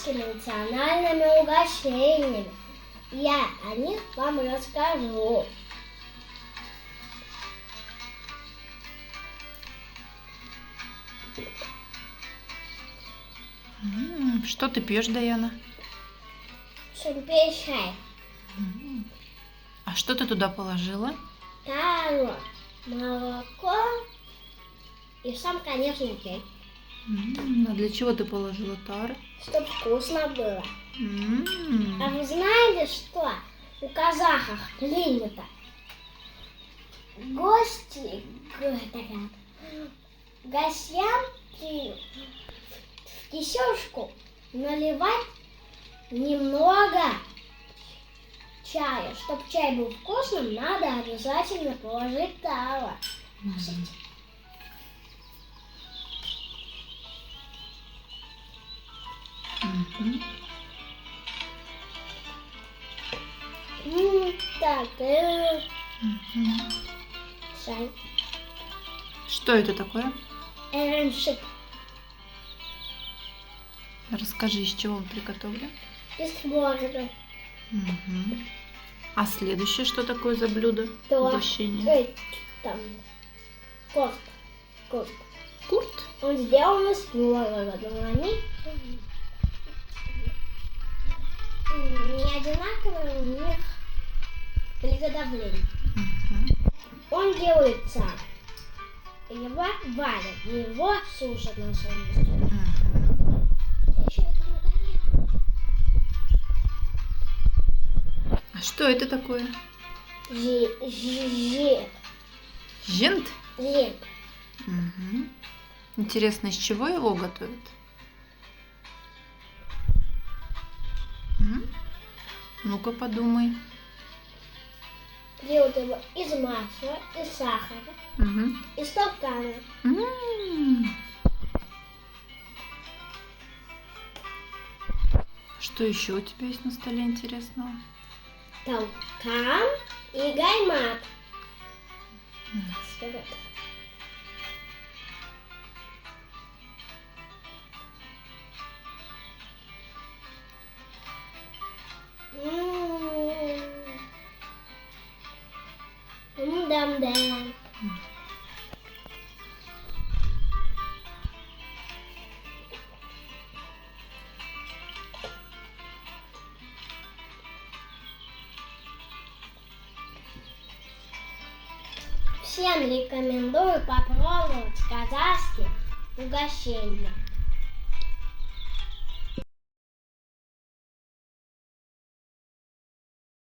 казахскими национальными угощениями. Я о них вам расскажу. Что ты пьешь, Даяна? Шумпей чай, А что ты туда положила? таро, молоко и сам, конечно, чай. А для чего ты положила тары? Чтоб вкусно было. М. А вы знаете, что у казахов принято? Гости говорят, гостям в кисёшку наливать немного чая. Чтобы чай был вкусным, надо обязательно положить таро. Мгм. Так, Мгм. чай. Что это такое? Эраншик Расскажи, из чего он приготовлен. из творога. Мгм. А следующее, что такое за блюдо? То, Угощение. там, кофта. Кофта. Курт? Он сделан из творога, но они не одинаковые, у них приготовление. Мгм. Он делается, его варят, его сушат на солнце. Мгм. Еще это надоело. А что это такое? Жент. Жент? Мгм. Интересно, из чего его готовят? М? Ну-ка подумай. Делают его из масла, из сахара, Мгм. из стакана. М. Что еще у тебя есть на столе интересного? Толкан и гаймат. Вперед. Дам-дам. Всем рекомендую попробовать казахские угощения.